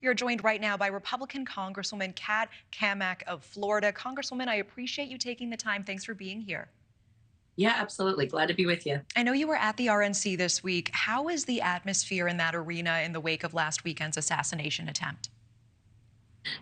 You're joined right now by Republican Congresswoman Kat Cammack of Florida. Congresswoman, I appreciate you taking the time. Thanks for being here. Yeah, absolutely. Glad to be with you. I know you were at the RNC this week. How is the atmosphere in that arena in the wake of last weekend's assassination attempt?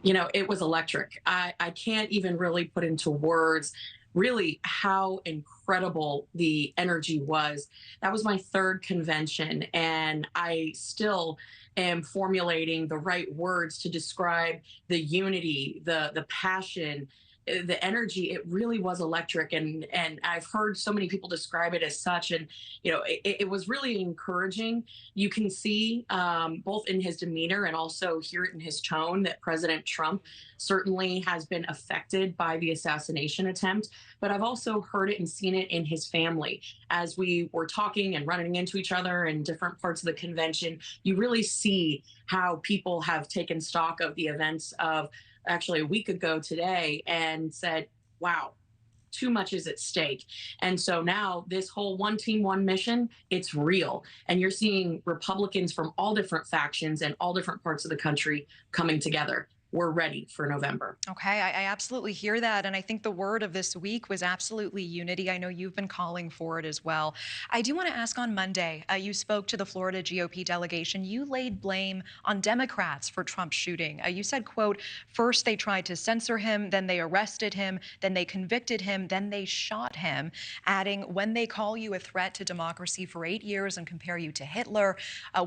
It was electric. I can't even really put into words really how incredible the energy was. That was my third convention, and I still am formulating the right words to describe the unity, the passion, the energy. It really was electric, and I've heard so many people describe it as such. And it was really encouraging. You can see both in his demeanor and also hear it in his tone that President Trump certainly has been affected by the assassination attempt. But I've also heard it and seen it in his family. As we were talking and running into each other in different parts of the convention, you really see how people have taken stock of the events of actually a week ago today and said, wow, too much is at stake. And so now this whole one team, one mission, it's real. And you're seeing Republicans from all different factions and all different parts of the country coming together. We're ready for November. Okay, I absolutely hear that. And I think the word of this week was absolutely unity. I know you've been calling for it as well. I do want to ask, on Monday, you spoke to the Florida GOP delegation. You laid blame on Democrats for Trump's shooting. You said, quote, first they tried to censor him, then they arrested him, then they convicted him, then they shot him, adding, when they call you a threat to democracy for 8 years and compare you to Hitler,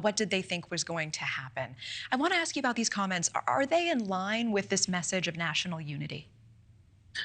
what did they think was going to happen? I want to ask you about these comments. Are they in line with this message of national unity?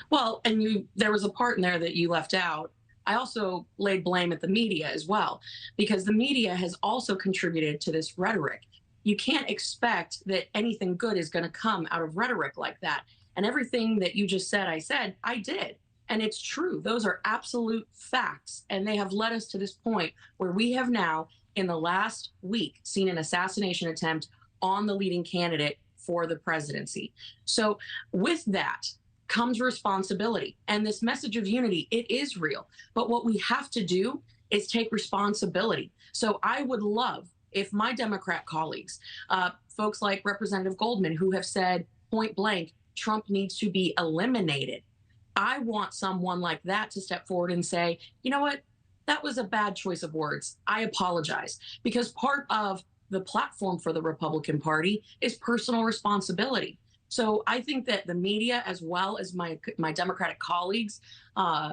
Well, and there was a part in there that you left out. I also laid blame at the media as well, because the media has also contributed to this rhetoric. You can't expect that anything good is going to come out of rhetoric like that. And everything that you just said, I did. And it's true. Those are absolute facts. And they have led us to this point where we have now, in the last week, seen an assassination attempt on the leading candidate for the presidency. So with that comes responsibility. And this message of unity, it is real. But what we have to do is take responsibility. So I would love if my Democrat colleagues, folks like Representative Goldman, who have said point blank, Trump needs to be eliminated. I want someone like that to step forward and say, you know what, that was a bad choice of words. I apologize. Because part of the platform for the Republican Party is personal responsibility. So I think that the media, as well as my Democratic colleagues,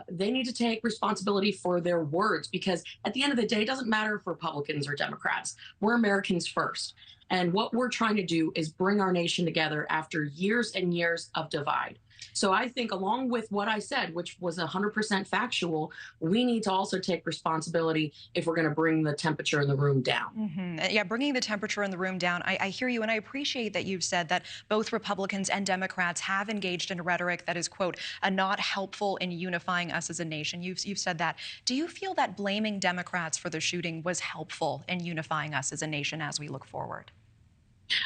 they need to take responsibility for their words, because at the end of the day, it doesn't matter if Republicans or Democrats. We're Americans first. And what we're trying to do is bring our nation together after years and years of divide. So I think, along with what I said, which was 100% factual, we need to also take responsibility if we're going to bring the temperature in the room down. Yeah, bringing the temperature in the room down. I hear you, and I appreciate that you've said that both Republicans and Democrats have engaged in rhetoric that is, quote, not helpful in unifying us as a nation. You've said that. Do you feel that blaming Democrats for the shooting was helpful in unifying us as a nation as we look forward?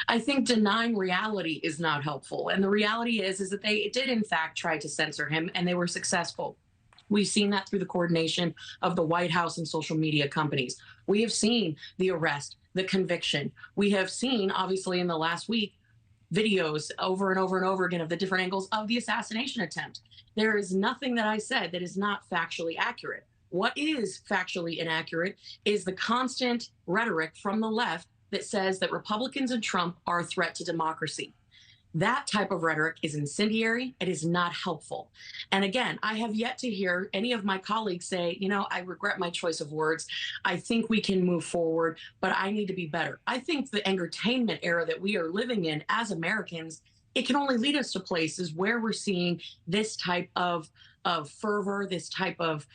I think denying reality is not helpful. And the reality is that they did, in fact, try to censor him, and they were successful. We've seen that through the coordination of the White House and social media companies. We have seen the arrest, the conviction. We have seen, obviously, in the last week, videos over and over and over again of the different angles of the assassination attempt. There is nothing that I said that is not factually accurate. What is factually inaccurate is the constant rhetoric from the left that says that Republicans and Trump are a threat to democracy. That type of rhetoric is incendiary. It is not helpful. And again, I have yet to hear any of my colleagues say, I regret my choice of words. I think we can move forward, but I need to be better. I think the entertainment era that we are living in as Americans, it can only lead us to places where we're seeing this type of fervor, this type of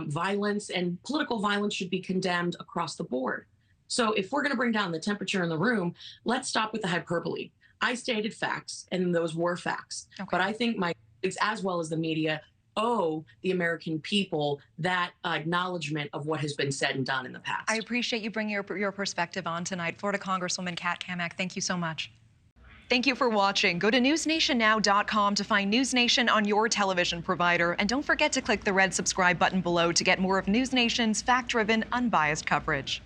violence, and political violence should be condemned across the board. So if we're going to bring down the temperature in the room, let's stop with the hyperbole. I stated facts, and those were facts. Okay. But I think my colleagues, as well as the media, owe the American people that acknowledgement of what has been said and done in the past. I appreciate you bringing your perspective on tonight. Florida Congresswoman Kat Cammack, thank you so much. Thank you for watching. Go to newsnationnow.com to find NewsNation on your television provider. And don't forget to click the red subscribe button below to get more of NewsNation's fact-driven, unbiased coverage.